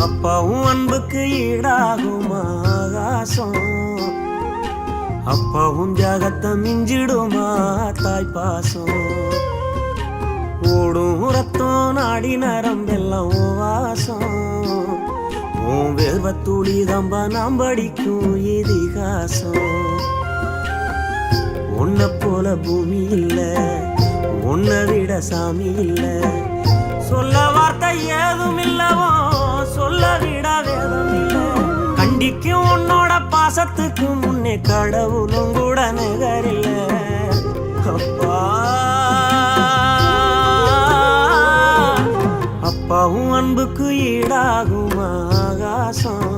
அப்பாவும் அன்புக்கு ஈடாகுமா ஆகாசம், அப்பாவும் தியாகத்தை மிஞ்சிடுமா தாய் பாசம். ஓடும் ரத்தம் நாடி நரம்பெல்லாம் வாசம், உன் வேர்வத்துளி தம்பா நாம் படிக்கும் இதிகாசம். உன்னை போல பூமி இல்ல, உன்னை விட சாமி இல்ல, சொல்ல வார்த்தை ஏதும் இல்லவோ சொல்ல விட வேதம் இல்ல. கண்டிக்கும் உன்னோட பாசத்துக்கு முன்னே கடவுளும் கூட நிகரில்ல. அப்பா அப்பாவும் அன்புக்கு ஈடாகும் ஆகாசம்,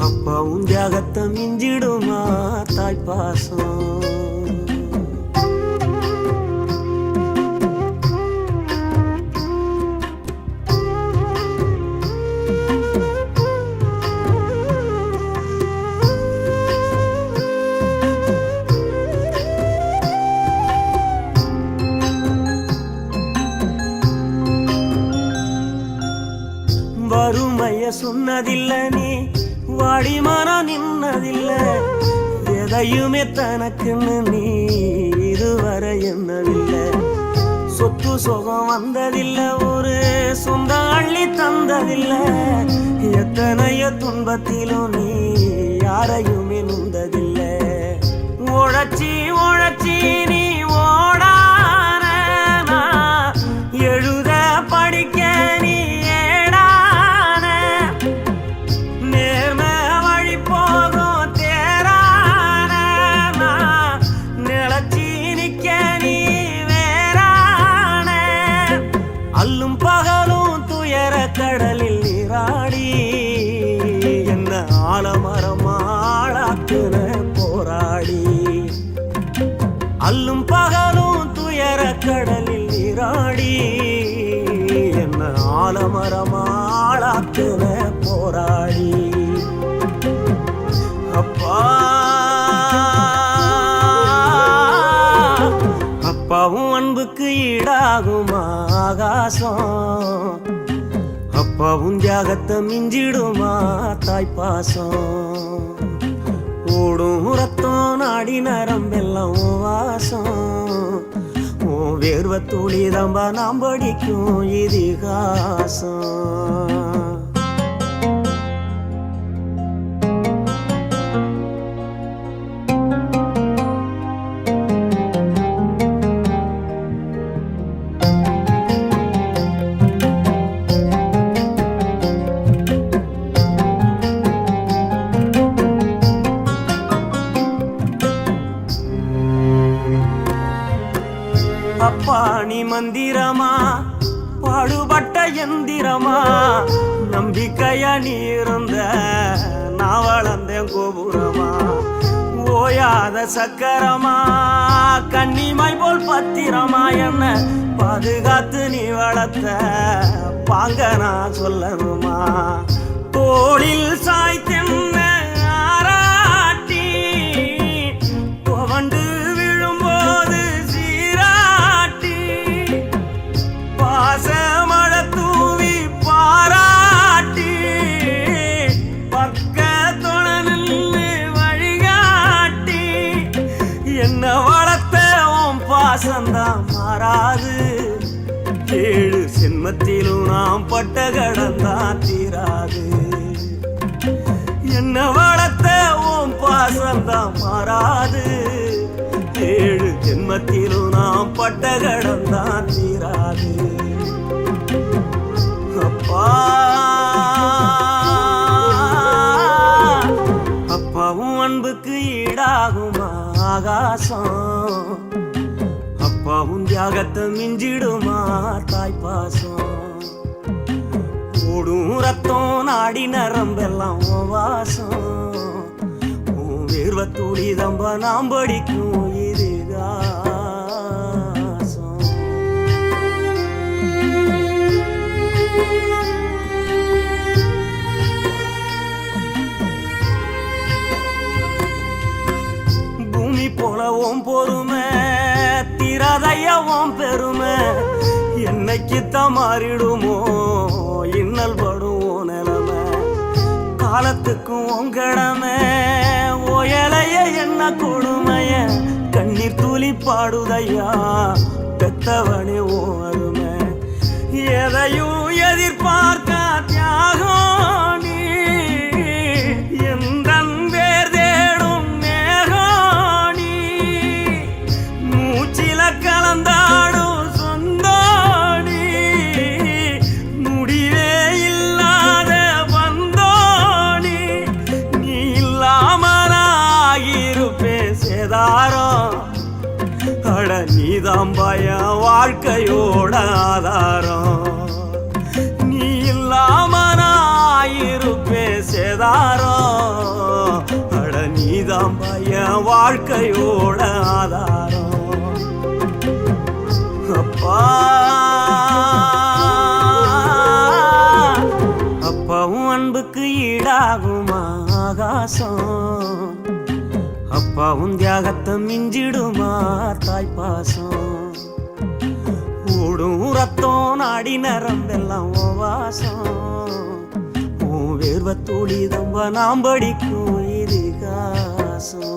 அப்பாவும் தியாகத்தை மிஞ்சிடுமா தாய் பாசம். வறுமைய சொன்னதில்ல நீ, வாடி மனம் நின்னதில்ல, எதையுமே தனக்குன்னு நீ இதுவரை என்னவில்லை. சொத்து சுகம் வந்ததில்ல, ஒரு சொந்த அள்ளி தந்ததில்ல, எத்தனையோ துன்பத்திலும் நீ யாரையுமே நுந்ததில்லை. உழைச்சி உழைச்சி நீ ஓடான, எழுத படிக்க நீ அல்லும் பகலும் துயர கடலில் நீராடி என்ன ஆலமரமாளாக்குன போராடி. அல்லும் பகலும் துயர கடலில் நீராடி என்ன ஆலமரமாளாக்குன போராடி. அப்பா அப்பாவும் அன்புக்கு ஈடாகுமா ஆகாசம், அப்பாவும் தியாகத்தை மிஞ்சிடுமா தாய் பாசம். ஓடும் ரத்தம் நாடி நரம்பெல்லாம் வாசம், உன் வேர்வத்துளி தம்பா நாம் படிக்கும் இதிகாசம். அப்பா நீ மந்திரமா, பாடுபட்ட எந்திரமா, நம்பிக்கையா நீ இருந்த நான் வளர்ந்தேன் கோபுரமா. ஓயாத சக்கரமா, கன்னிமாய் போல் பத்திரமா, என்ன பாதுகாத்து நீ வளர்த்த பாங்க நான் சொல்லணுமா. தோளில் சாய்த்தென்ன ஆராட்டி, துவண்டு விழும்போது சீராட்டி, பாசமழ தூவி பாராட்டி, பக்கத்தொட நின்று வழிகாட்டி, என்ன வளர்த்த உன் பாசந்தான் மாறாது. ஏழு சென்மத்திலும் நாம் பட்ட கடந்தான் தீராது. என்ன வளர்த்த உன் பாசந்தான் மாறாது. ஏழு ஜென்மத்திலும் நாம் பட்ட கடந்தான் தீராது. அப்பா அப்பாவும் அன்புக்கு ஈடாகுமா ஆகாசம், அப்பாவும் தியாகத்தை மிஞ்சிடுமா தாய் பாசம். ஓடும் ரத்தம் நாடி நரம்பெல்லாம் வாசம், உன் வேர்வத்துளி தம்பா நாம் படிக்கும் இதிகாசம். பூமி போல ஓம் பொறுமை தீராதையவும் பெருமை, என்னைக்குத்தான் மாறிடுமோ இன்னல் படும் காலத்துக்கும் உங்கடமை ஓயலைய என்ன கொடுமைய கண்ணீர் துளி பாடுதையா பெத்தவனே ஓ அருமை எதையும் எதிர்பார்க்க தியாகம் நீ எந்தன் வேர் தேடும் மேகம் நீ மூச்சில கலந்தாடும் சொந்தோணி முடிவே இல்லாத வந்தோணி நீ இல்லாமலாகிருப்பே சேதாரம் அட நீதான் பய வாழ்க்கையோட ஆதாரம் நீ இல்லாம நாயிருப்பே சேதாரம் அட நீதான் பய வாழ்க்கையோட ஆதாரம் அப்பா அப்பாவும் அன்புக்கு ஈடாகுமா ஆகாசம் அப்பாவும் தியாகத்தை மிஞ்சிடுமா தாய்ப்பாசம் ஓடும் ரத்தம் நாடி நரம்பெல்லாம் ஓ வாசம் உன் வேர்வத்தூளி தம்ப நாம் படிக்கும் இதிகாசம்